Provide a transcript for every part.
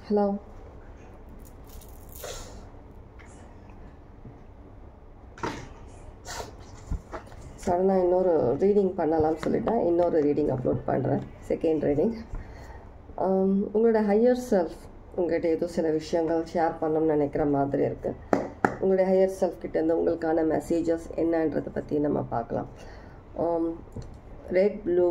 Hello. சடனாக இன்னொரு reading பண்ணலாம்னு சொல்லிட்டேன். இன்னொரு ரீடிங் அப்லோட் பண்ணுறேன். Second reading. உங்களோட ஹையர் செல்ஃப் உங்கள்கிட்ட ஏதோ சில விஷயங்கள் ஷேர் பண்ணணும்னு நினைக்கிற மாதிரி இருக்குது. உங்களுடைய ஹையர் செல்ஃப் கிட்டேருந்து உங்களுக்கான மெசேஜஸ் என்னன்றதை பற்றி நம்ம பார்க்கலாம். Red, blue,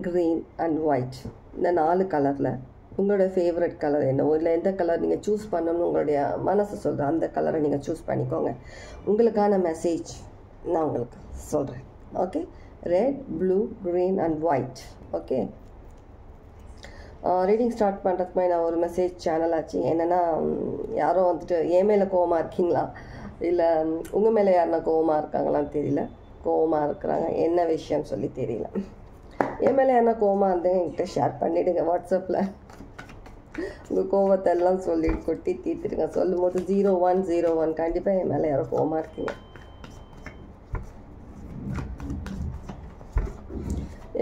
green and white, இந்த 4 கலரில் உங்களோட ஃபேவரட் கலர் என்னவோ, இல்லை எந்த கலர் நீங்கள் சூஸ் பண்ணணும்னு உங்களுடைய மனசு சொல்கிறேன், அந்த கலரை நீங்கள் சூஸ் பண்ணிக்கோங்க. உங்களுக்கான மெசேஜ் நான் உங்களுக்கு சொல்கிறேன். Okay, red, blue, green and white. Okay, reading start பண்ணுறதுக்கு நான் ஒரு மெசேஜ் சேனல் ஆச்சு. என்னென்னா, யாரோ வந்துட்டு என் மேலே கோவமாக இருக்கீங்களா, இல்லை உங்கள் மேலே யாருன்னா கோவமாக இருக்காங்களான்னு தெரியல. கோவமாக இருக்கிறாங்க, என்ன விஷயம் சொல்லி தெரியல. என் மேலே யாருன்னா கோவமாக இருந்தேங்க என்கிட்ட ஷேர் பண்ணிவிடுங்க வாட்ஸ்அப்பில். உங்கள் கோவத்தை எல்லாம் சொல்லி கொட்டி தீர்த்துடுங்க. சொல்லும் போது 0101 கண்டிப்பாக என் மேலே யாரோ கோவமாக இருக்கீங்க.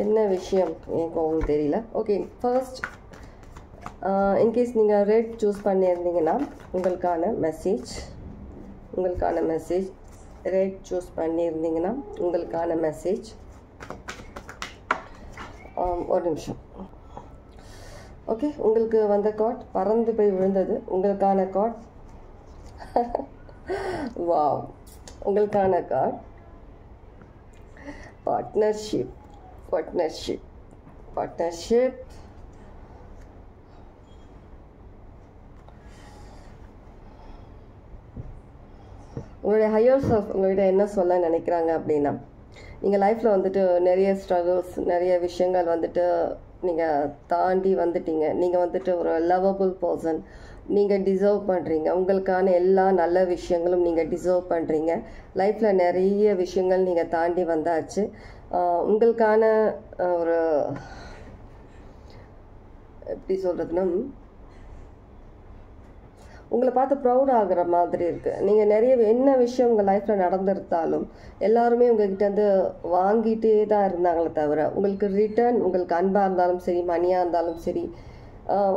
என்ன விஷயம், ஏன் கோவம் தெரியல. ஓகே, ஃபர்ஸ்ட் இன்கேஸ் நீங்கள் ரெட் சூஸ் பண்ணியிருந்தீங்கன்னா உங்களுக்கான மெசேஜ் ரெட் சூஸ் பண்ணியிருந்தீங்கன்னா உங்களுக்கான மெசேஜ். ஒரு நிமிஷம். ஓகே, உங்களுக்கு வந்த கார்ட் பறந்து போய் விழுந்தது. உங்களுக்கான கார்ட் வாவ், உங்களுக்கான கார்ட் பார்ட்னர்ஷிப். உங்களுடைய ஹையர் செல்ஃப் உங்கள்கிட்ட என்ன சொல்ல நினைக்கிறாங்க அப்படின்னா, நீங்கள் லைஃப்பில் வந்துட்டு நிறைய ஸ்ட்ரகிள்ஸ், நிறைய விஷயங்கள் வந்துட்டு நீங்கள் தாண்டி வந்துட்டீங்க. நீங்கள் வந்துட்டு ஒரு லவ்வபிள் பர்சன், நீங்கள் டிசர்வ் பண்ணுறீங்க. உங்களுக்கான எல்லா நல்ல விஷயங்களும் நீங்கள் டிசர்வ் பண்ணுறீங்க. லைஃப்பில் நிறைய விஷயங்கள் நீங்கள் தாண்டி வந்தாச்சு. உங்களுக்கான ஒரு எப்படி சொல்கிறதுனா, உங்களை பார்த்து ப்ரௌட் ஆகிற மாதிரி இருக்குது. நீங்கள் நிறைய என்ன விஷயம் உங்கள் லைஃப்பில் நடந்திருந்தாலும் எல்லாருமே உங்கள்கிட்ட வாங்கிட்டே தான் இருந்தாங்களே தவிர, உங்களுக்கு ரிட்டர்ன், உங்களுக்கு அன்பாக இருந்தாலும் சரி, மணியாக இருந்தாலும் சரி,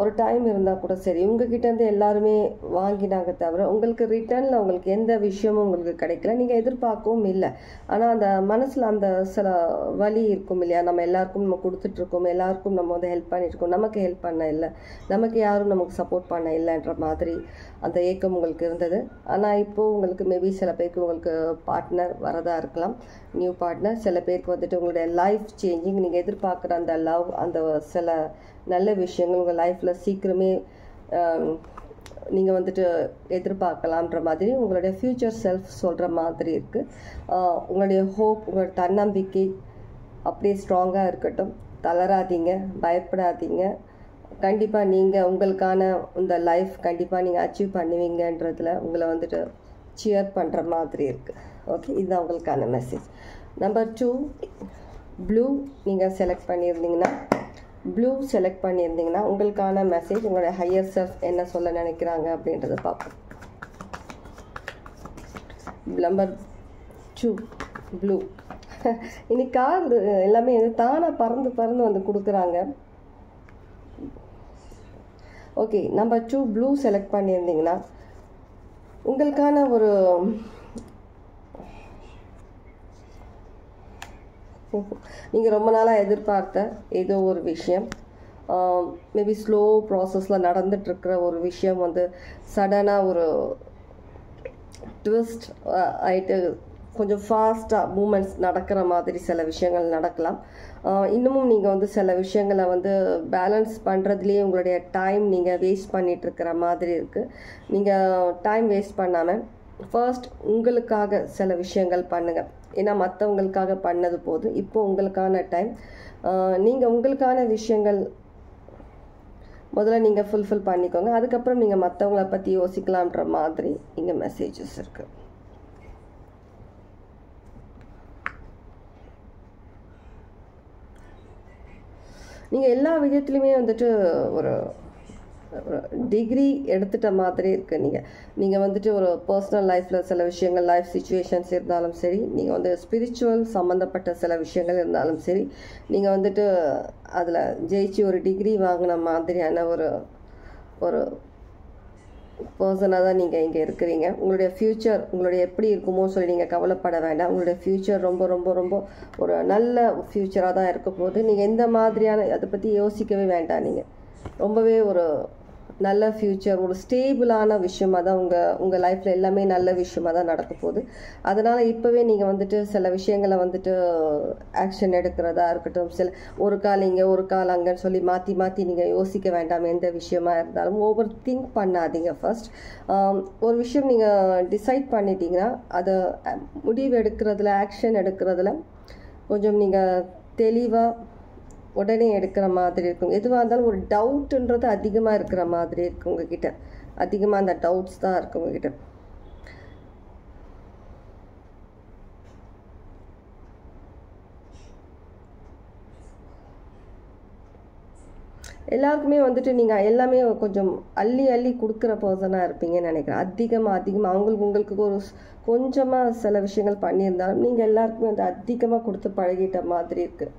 ஒரு டைம் இருந்தால் கூட சரி, உங்ககிட்டேருந்து எல்லாருமே வாங்கினாங்க தவிர உங்களுக்கு ரிட்டர்னில் உங்களுக்கு எந்த விஷயமும் உங்களுக்கு கிடைக்கல. நீங்கள் எதிர்பார்க்கவும் இல்லை. ஆனால் அந்த மனசில் அந்த சில வலி இருக்கும் இல்லையா, நம்ம எல்லாருக்கும் நம்ம கொடுத்துட்ருக்கோம், எல்லாருக்கும் நம்ம ஹெல்ப் பண்ணியிருக்கோம், நமக்கு ஹெல்ப் பண்ண இல்லை, நமக்கு யாரும் நமக்கு சப்போர்ட் பண்ண இல்லைன்ற மாதிரி அந்த ஏக்கம் உங்களுக்கு இருந்தது. ஆனால் இப்போது உங்களுக்கு மேபி சில பேருக்கு உங்களுக்கு பார்ட்னர் வரதா இருக்கலாம், நியூ பார்ட்னர். சில பேருக்கு வந்துட்டு உங்களுடைய லைஃப் சேஞ்சிங், நீங்கள் எதிர்பார்க்குற அந்த லவ், அந்த சில நல்ல விஷயங்கள் உங்கள் லைஃப்பில் சீக்கிரமே நீங்கள் வந்துட்டு எதிர்பார்க்கலான்ற மாதிரி உங்களுடைய ஃப்யூச்சர் செல்ஃப் சொல்கிற மாதிரி இருக்குது. உங்களுடைய ஹோப், உங்களோட தன்னம்பிக்கை அப்படியே ஸ்ட்ராங்காக இருக்கட்டும். தளராதீங்க, பயப்படாதீங்க. கண்டிப்பாக நீங்கள் உங்களுக்கான இந்த லைஃப் கண்டிப்பாக நீங்கள் அச்சீவ் பண்ணுவீங்கன்றதில் உங்களை வந்துட்டு சியர் பண்ணுற மாதிரி இருக்குது. ஓகே, இதுதான் உங்களுக்கான மெசேஜ். நம்பர் 2, ப்ளூ நீங்கள் செலக்ட் பண்ணியிருந்தீங்கன்னா உங்களுக்கான மெசேஜ், உங்களுடைய ஹையர் செல்ஃப் என்ன சொல்ல நினைக்கிறாங்க அப்படின்றத பார்ப்போம். Number 2, blue. இன்னைக்கு கார் எல்லாமே தானாக பறந்து வந்து கொடுக்குறாங்க. ஓகே, நம்பர் 2 ப்ளூ செலக்ட் பண்ணியிருந்தீங்கன்னா உங்களுக்கான ஒரு நீங்கள் ரொம்ப நாளாக எதிர்பார்த்த ஏதோ ஒரு விஷயம், மேபி ஸ்லோ ப்ராசஸில் நடந்துகிட்ருக்கிற ஒரு விஷயம் சடனாக ஒரு ட்விஸ்ட் ஆகிட்டு கொஞ்சம் ஃபாஸ்ட்டாக மூமெண்ட்ஸ் நடக்கிற மாதிரி சில விஷயங்கள் நடக்கலாம். இன்னமும் நீங்கள் சில விஷயங்களை பேலன்ஸ் பண்ணுறதுலேயே உங்களுடைய டைம் நீங்கள் வேஸ்ட் பண்ணிகிட்ருக்கிற மாதிரி இருக்குது. நீங்கள் டைம் வேஸ்ட் பண்ணாமல் ஃபர்ஸ்ட் உங்களுக்காக சில விஷயங்கள் பண்ணுங்கள். ஏன்னா மற்றவங்களுக்காக பண்ணது போதும். இப்போ உங்களுக்கான டைம், நீங்கள் உங்களுக்கான விஷயங்கள் முதல்ல நீங்கள் ஃபுல்ஃபில் பண்ணிக்கோங்க. அதுக்கப்புறம் நீங்கள் மற்றவங்கள பற்றி யோசிக்கலான்ற மாதிரி இங்கே மெசேஜஸ் இருக்குது. நீங்கள் எல்லா விதத்துலையுமே ஒரு டிகிரி எடுத்துட்ட மாதிரி இருக்குது. நீங்கள் ஒரு பர்சனல் லைஃப்பில் சில விஷயங்கள், லைஃப் சிச்சுவேஷன்ஸ் இருந்தாலும் சரி, நீங்கள் ஸ்பிரிச்சுவல் சம்மந்தப்பட்ட சில விஷயங்கள் இருந்தாலும் சரி, நீங்கள் அதில் ஜெயிச்சு ஒரு டிகிரி வாங்கின மாதிரியான ஒரு ஒரு பர்சனாக தான் நீங்கள் இங்கே இருக்கிறீங்க. உங்களுடைய ஃப்யூச்சர் உங்களுடைய எப்படி இருக்குமோ சொல்லி நீங்கள் கவலைப்பட வேண்டாம். உங்களுடைய ஃப்யூச்சர் ரொம்ப ரொம்ப ரொம்ப ஒரு நல்ல ஃப்யூச்சராக தான் இருக்க போகுது. நீங்கள் எந்த மாதிரியான அதை பற்றி யோசிக்கவே வேண்டாம். நீங்கள் ரொம்பவே ஒரு நல்ல ஃப்யூச்சர், ஒரு ஸ்டேபிளான விஷயமாக தான் உங்கள் லைஃப்பில் எல்லாமே நல்ல விஷயமாக தான் நடக்க போகுது. அதனால் இப்போவே நீங்கள் வந்துட்டு சில விஷயங்களை வந்துட்டு ஆக்ஷன் எடுக்கிறதா இருக்கட்டும், சில ஒரு கால் இங்கே ஒரு கால் அங்கேன்னு சொல்லி மாற்றி மாற்றி நீங்கள் யோசிக்க வேண்டாம். எந்த விஷயமா இருந்தாலும் ஓவர் திங்க் பண்ணாதீங்க. ஃபர்ஸ்ட் ஒரு விஷயம் நீங்கள் டிசைட் பண்ணிட்டீங்கன்னா அதை முடிவு எடுக்கிறதுல, ஆக்ஷன் எடுக்கிறதுல கொஞ்சம் நீங்கள் தெளிவாக உடனே எடுக்கிற மாதிரி இருக்கும். எதுவாக இருந்தாலும் ஒரு டவுட்டுன்றது அதிகமாக இருக்கிற மாதிரி இருக்குது உங்ககிட்ட. அதிகமாக அந்த டவுட்ஸ் தான் இருக்குது உங்ககிட்ட. எல்லாருக்குமே வந்துட்டு நீங்கள் எல்லாமே கொஞ்சம் அள்ளி அள்ளி கொடுக்குற பர்சனாக இருப்பீங்கன்னு நினைக்கிறேன். அதிகமாக உங்களுக்கு ஒரு கொஞ்சமாக சில விஷயங்கள் பண்ணியிருந்தாலும் நீங்கள் எல்லாருக்குமே வந்து அதிகமாக கொடுத்து பழகிட்ட மாதிரி இருக்குது.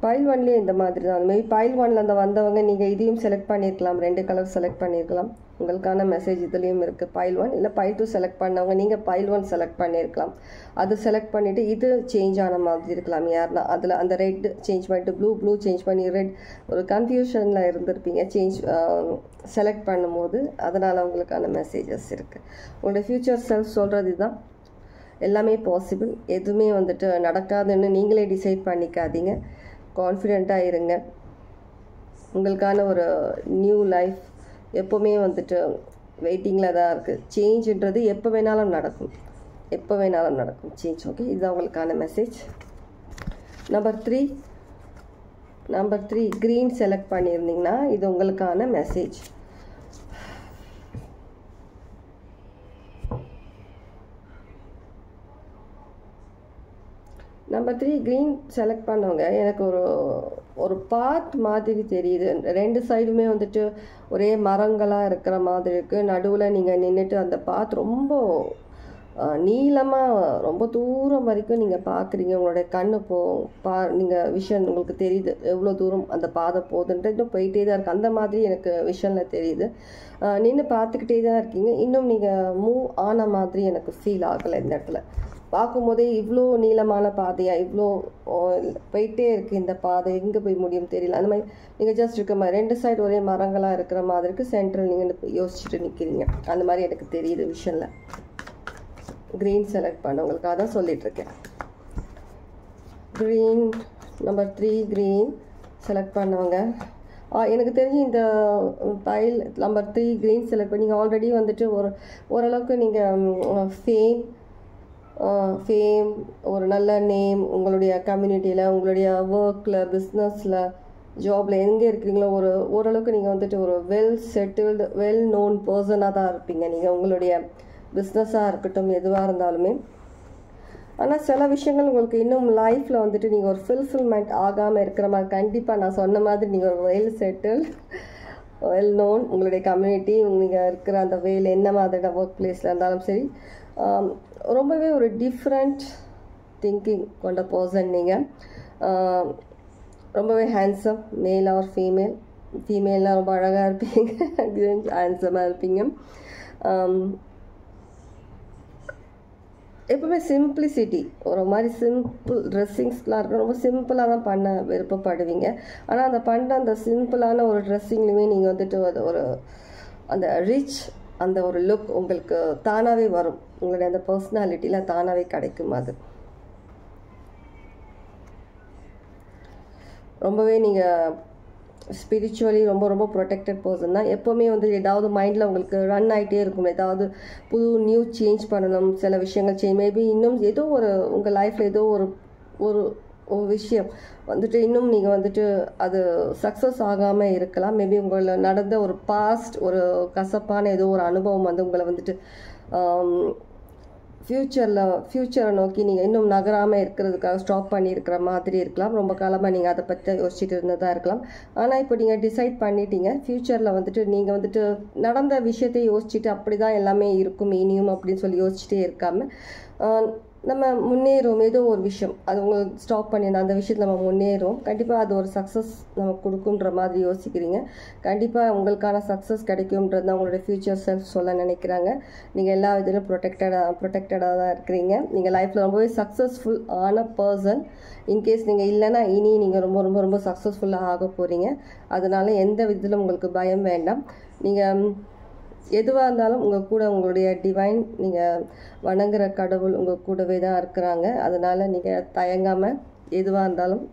பைல் ஒன்லேயே இந்த மாதிரி தான். மேபி பைல் ஒன்ல அந்த வந்தவங்க நீங்கள் இதையும் செலக்ட் பண்ணியிருக்கலாம், 2 கலர் செலக்ட் பண்ணியிருக்கலாம். உங்களுக்கான மெசேஜ் இதுலேயும் இருக்குது. பைல் 1 இல்லை பைல் 2 செலக்ட் பண்ணவங்க நீங்கள் பைல் 1 செலக்ட் பண்ணியிருக்கலாம். அது செலக்ட் பண்ணிவிட்டு இது சேஞ்ச் ஆன மாதிரி இருக்கலாம். யாருன்னா அதில் அந்த ரெட் சேஞ்ச் பண்ணிட்டு ப்ளூ சேஞ்ச் பண்ணி ரெட், ஒரு கன்ஃபியூஷனில் இருந்திருப்பீங்க செலக்ட் பண்ணும்போது. அதனால் உங்களுக்கான மெசேஜஸ் இருக்குது. உங்களுடைய ஃப்யூச்சர் செல்ஃப் சொல்கிறது தான் எல்லாமே பாசிபிள். எதுவுமே வந்துட்டு நடக்காதுன்னு நீங்களே டிசைட் பண்ணிக்காதீங்க. கான்ஃபிடெண்ட்டாக இருங்க. உங்களுக்கான ஒரு நியூ லைஃப் எப்போவுமே வந்துட்டு வெயிட்டிங்கில் தான் இருக்குது. சேஞ்சுன்றது எப்போ வேணாலும் நடக்கும் சேஞ்ச். ஓகே, இதுதான் உங்களுக்கான மெசேஜ். நம்பர் 3 க்ரீன் செலக்ட் பண்ணியிருந்தீங்கன்னா இது உங்களுக்கான மெசேஜ். நம்பர் 3 க்ரீன் செலக்ட் பண்ணவங்க எனக்கு ஒரு பாத் மாதிரி தெரியுது. 2 சைடுமே வந்துட்டு ஒரே மரங்களாக இருக்கிற மாதிரி இருக்குது. நடுவில் நீங்கள் நின்றுட்டு அந்த பாத் ரொம்ப நீளமாக ரொம்ப தூரம் வரைக்கும் நீங்கள் பார்க்குறீங்க. உங்களுடைய கண்ணு நீங்கள் விஷன் உங்களுக்கு தெரியுது எவ்வளோ தூரம் அந்த பாதை போகுதுன்ட்டு. இன்னும் போயிட்டே தான் இருக்குது. அந்த மாதிரி எனக்கு விஷனில் தெரியுது. நின்று பார்த்துக்கிட்டே தான் இருக்கீங்க. இன்னும் நீங்கள் மூவ் ஆன மாதிரி எனக்கு ஃபீல் ஆகலை. இந்த இடத்துல பார்க்கும்போதே இவ்வளோ நீளமான பாதையாக இவ்வளோ போயிட்டே இருக்குது இந்த பாதை, எங்கே போய் முடியும் தெரியல. அந்த மாதிரி நீங்கள் ஜஸ்ட் இருக்க மாதிரி 2 சைடு ஒரே மரங்களாக இருக்கிற மாதிரி இருக்குது. சென்ட்ரல் நீங்கள் யோசிச்சுட்டு நிற்கிறீங்க. அந்த மாதிரி எனக்கு தெரியுது விஷனில். க்ரீன் செலக்ட் பண்ணவங்களுக்காக தான் சொல்லிகிட்ருக்கேன். க்ரீன் நம்பர் 3 க்ரீன் செலக்ட் பண்ணவங்க எனக்கு தெரிஞ்சு இந்த பைல் நம்பர் 3 க்ரீன் செலக்ட் பண்ணி நீங்கள் ஆல்ரெடி வந்துட்டு ஓரளவுக்கு நீங்கள் ஃபேம் ஒரு நல்ல நேம் உங்களுடைய கம்யூனிட்டியில், உங்களுடைய ஒர்க்கில், பிஸ்னஸில், ஜாபில் எங்கே இருக்கிறீங்களோ ஓரளவுக்கு நீங்கள் வந்துட்டு ஒரு வெல் செட்டில்டு வெல் நோன் பர்சனாக தான் இருப்பீங்க. நீங்கள் உங்களுடைய பிஸ்னஸாக இருக்கட்டும் எதுவாக இருந்தாலுமே. ஆனால் சில விஷயங்கள் உங்களுக்கு இன்னும் லைஃப்பில் வந்துட்டு நீங்கள் ஒரு ஃபுல்ஃபில்மெண்ட் ஆகாமல் இருக்கிற மாதிரி. கண்டிப்பாக நான் சொன்ன மாதிரி நீங்கள் ஒரு வெல் செட்டில்டு வெல் நோன் உங்களுடைய கம்யூனிட்டி, நீங்கள் இருக்கிற அந்த வேலை என்ன மாதிரியான ஒர்க் பிளேஸில் இருந்தாலும் சரி, ரொம்பவே ஒரு டிஃப்ரெண்ட் திங்கிங் கொண்ட பர்சன் நீங்கள். ரொம்பவே ஹேண்ட்ஸம், மேல் ஆர் ஃபீமேல்னால் ரொம்ப அழகாக இருப்பீங்க, ஹேண்ட்ஸமாக இருப்பீங்க. எப்பவுமே சிம்பிளிசிட்டி, ஒரு மாதிரி சிம்பிள் ட்ரெஸ்ஸிங்ஸ்லாம் இருக்கும். ரொம்ப சிம்பிளாக தான் பண்ண விருப்பப்படுவீங்க. ஆனால் அந்த சிம்பிளான ஒரு ட்ரெஸ்ஸிங்லேயுமே நீங்கள் வந்துட்டு அந்த ரிச் அந்த ஒரு லுக் உங்களுக்கு தானாகவே வரும். உங்களுடைய அந்த பர்சனாலிட்டியில் தானாகவே கிடைக்கும். அது ரொம்பவே நீங்கள் ஸ்பிரிச்சுவலி ரொம்ப ரொம்ப ப்ரொடெக்டட் பர்சன் தான். எப்போவுமே வந்து ஏதாவது மைண்டில் உங்களுக்கு ரன் ஆகிட்டே இருக்கும். ஏதாவது புது நியூ சேஞ்ச் பண்ணணும், சில விஷயங்கள் மேபி இன்னும் ஏதோ உங்கள் லைஃப்பில் ஏதோ ஒரு விஷயம் வந்துட்டு இன்னும் நீங்கள் வந்துட்டு அது சக்ஸஸ் ஆகாமல் இருக்கலாம். மேபி உங்களை நடந்த ஒரு பாஸ்ட் ஒரு கசப்பான ஏதோ ஒரு அனுபவம் வந்து உங்களை வந்துட்டு ஃப்யூச்சரை நோக்கி நீங்கள் இன்னும் நகராமல் இருக்கிறதுக்காக ஸ்டாப் பண்ணியிருக்கிற மாதிரி இருக்கலாம். ரொம்ப காலமாக நீங்கள் அதை பற்றி யோசிச்சுட்டு இருந்ததாக இருக்கலாம். ஆனால் இப்போ நீங்கள் டிசைட் பண்ணிட்டீங்க ஃப்யூச்சரில் வந்துட்டு நீங்கள் வந்துட்டு நடந்த விஷயத்தை யோசிச்சுட்டு அப்படி தான் எல்லாமே இருக்கும் இனியும் அப்படின்னு சொல்லி யோசிச்சுட்டே இருக்காமல் நம்ம முன்னேறும். ஏதோ ஒரு விஷயம் அது உங்களுக்கு ஸ்டாப் பண்ணியிருந்த அந்த விஷயத்தில் நம்ம முன்னேறும். கண்டிப்பாக அது ஒரு சக்ஸஸ் நமக்கு கொடுக்குன்ற மாதிரி யோசிக்கிறீங்க. கண்டிப்பாக உங்களுக்கான சக்ஸஸ் கிடைக்கும்ன்றது தான் உங்களுடைய ஃப்யூச்சர் செல்ஃப் சொல்ல நினைக்கிறாங்க. நீங்கள் எல்லா இதிலும் ப்ரொடெக்டடாக தான் இருக்கிறீங்க. நீங்கள் லைஃப்பில் ரொம்பவே சக்ஸஸ்ஃபுல் ஆன பர்சன். இன்கேஸ் நீங்கள் இல்லைன்னா இனி நீங்கள் ரொம்ப ரொம்ப ரொம்ப சக்ஸஸ்ஃபுல்லாக ஆக போகிறீங்க. அதனால் எந்த விதத்திலும் உங்களுக்கு பயம் வேண்டாம். நீங்கள் எதுவாக இருந்தாலும் உங்கள் கூட உங்களுடைய டிவைன் நீங்கள் வணங்குற கடவுள் உங்கள் கூடவே தான் இருக்கிறாங்க. அதனால் நீங்கள் தயங்காமல் எதுவாக இருந்தாலும்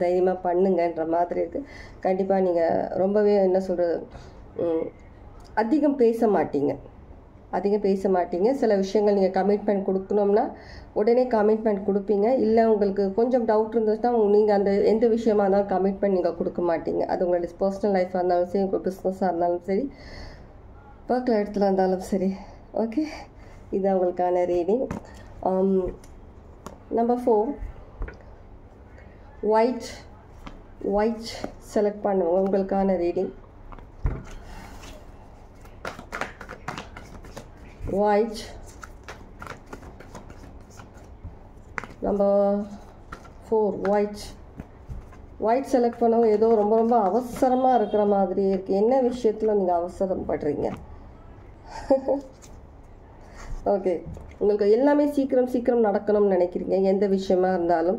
தைரியமாக பண்ணுங்கன்ற மாதிரி இருக்குது. கண்டிப்பாக நீங்கள் ரொம்பவே என்ன சொல்கிறது அதிகம் பேச மாட்டீங்க. சில விஷயங்கள் நீங்கள் கமிட்மெண்ட் கொடுக்கணும்னா உடனே கமிட்மெண்ட் கொடுப்பீங்க. இல்லை உங்களுக்கு கொஞ்சம் டவுட் இருந்துச்சுன்னா நீங்கள் அந்த எந்த விஷயமா இருந்தாலும் கமிட்மெண்ட் நீங்கள் கொடுக்க மாட்டீங்க. அது உங்களுடைய பர்சனல் லைஃபாக இருந்தாலும் சரி, உங்கள் பிஸ்னஸாக இருந்தாலும் சரி, ஒர்க்கில் இடத்துல இருந்தாலும் சரி. ஓகே, இதுதான் உங்களுக்கான ரீடிங். நம்பர் 4 ஒயிட் செலக்ட் பண்ணுவோம் உங்களுக்கான reading. White number 4 white select பண்ணவும் ஏதோ ரொம்ப ரொம்ப அவசரமாக இருக்கிற மாதிரி இருக்குது. என்ன விஷயத்தில் நீங்கள் அவசரப்படுறீங்க? ஓகே, உங்களுக்கு எல்லாமே சீக்கிரம் நடக்கணும்னு நினைக்கிறீங்க. எந்த விஷயமா இருந்தாலும்,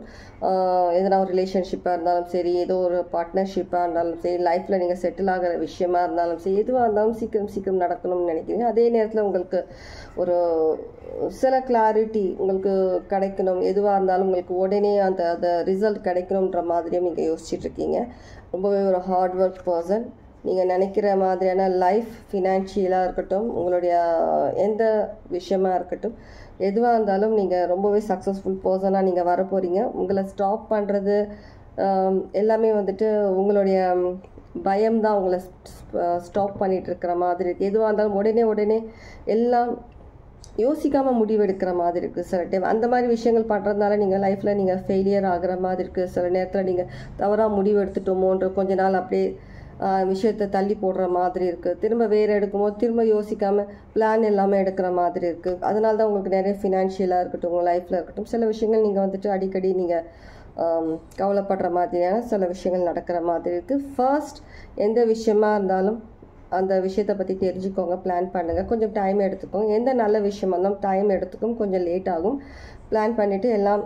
எதனா ஒரு ரிலேஷன்ஷிப்பாக இருந்தாலும் சரி, ஏதோ ஒரு பார்ட்னர்ஷிப்பாக இருந்தாலும் சரி, லைஃப்பில் நீங்கள் செட்டில் ஆகிற விஷயமா இருந்தாலும் சரி, எதுவாக இருந்தாலும் சீக்கிரம் நடக்கணும்னு நினைக்கிறீங்க. அதே நேரத்தில் உங்களுக்கு ஒரு சில கிளாரிட்டி உங்களுக்கு கிடைக்கணும். எதுவாக இருந்தாலும் உங்களுக்கு உடனே அந்த ரிசல்ட் கிடைக்கணுன்ற மாதிரியும் நீங்கள் யோசிச்சுட்ருக்கீங்க. ரொம்பவே ஒரு ஹார்ட் ஒர்க் பர்சன். நீங்கள் நினைக்கிற மாதிரியான லைஃப் ஃபினான்ஷியலாக இருக்கட்டும், உங்களுடைய எந்த விஷயமா இருக்கட்டும், எதுவாக இருந்தாலும் நீங்கள் ரொம்பவே சக்ஸஸ்ஃபுல் பர்சனாக நீங்கள் வர போகிறீங்க. உங்களை ஸ்டாப் பண்ணுறது எல்லாமே வந்துட்டு உங்களுடைய பயம்தான் உங்களை ஸ்டாப் பண்ணிகிட்டு இருக்கிற மாதிரி இருக்குது. எதுவாக இருந்தாலும் உடனே எல்லாம் யோசிக்காமல் முடிவெடுக்கிற மாதிரி இருக்குது. சில டைம் அந்த மாதிரி விஷயங்கள் பண்ணுறதுனால நீங்கள் லைஃப்பில் நீங்கள் ஃபெயிலியர் ஆகிற மாதிரி இருக்குது. சில நேரத்தில் நீங்கள் தவறாக முடிவு எடுத்துட்டோமோன்ற கொஞ்ச நாள் அப்படியே விஷயத்தை தள்ளி போடுற மாதிரி இருக்குது. திரும்ப வேறு எடுக்கும்போது திரும்ப யோசிக்காமல் பிளான் எல்லாமே எடுக்கிற மாதிரி இருக்குது. அதனால தான் உங்களுக்கு நிறைய ஃபினான்ஷியலாக இருக்கட்டும், உங்கள் லைஃப்பில் இருக்கட்டும், சில விஷயங்கள் நீங்கள் வந்துட்டு அடிக்கடி நீங்கள் கவலைப்படுற மாதிரியான சில விஷயங்கள் நடக்கிற மாதிரி இருக்குது. ஃபர்ஸ்ட் எந்த விஷயமா இருந்தாலும் அந்த விஷயத்தை பற்றி தெரிஞ்சுக்கோங்க, பிளான் பண்ணுங்கள், கொஞ்சம் டைம் எடுத்துக்கோங்க. எந்த நல்ல விஷயமா இருந்தாலும் டைம் எடுத்துக்கும், கொஞ்சம் லேட் ஆகும். பிளான் பண்ணிவிட்டு எல்லாம்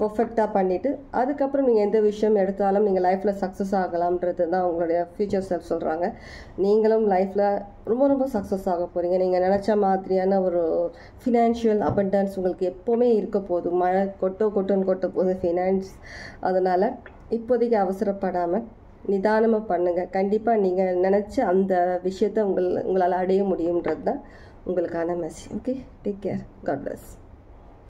பர்ஃபெக்டாக பண்ணிவிட்டு அதுக்கப்புறம் நீங்கள் எந்த விஷயம் எடுத்தாலும் நீங்கள் லைஃப்பில் சக்ஸஸ் ஆகலாம்ன்றது தான் உங்களுடைய ஃப்யூச்சர் செல்ஃப் சொல்கிறாங்க. நீங்களும் லைஃப்பில் ரொம்ப ரொம்ப சக்ஸஸ் ஆக போகிறீங்க. நீங்கள் நினச்ச மாதிரியான ஒரு ஃபினான்ஷியல் அபண்டன்ஸ் உங்களுக்கு எப்போவுமே இருக்க போதும். மழை கொட்ட போகுது ஃபினான்ஸ். அதனால் இப்போதைக்கு அவசரப்படாமல் நிதானமாக பண்ணுங்கள். கண்டிப்பாக நீங்கள் நினச்ச அந்த விஷயத்தை உங்களால் அடைய முடியுன்றது தான் உங்களுக்கான message. Okay, take care. God plus.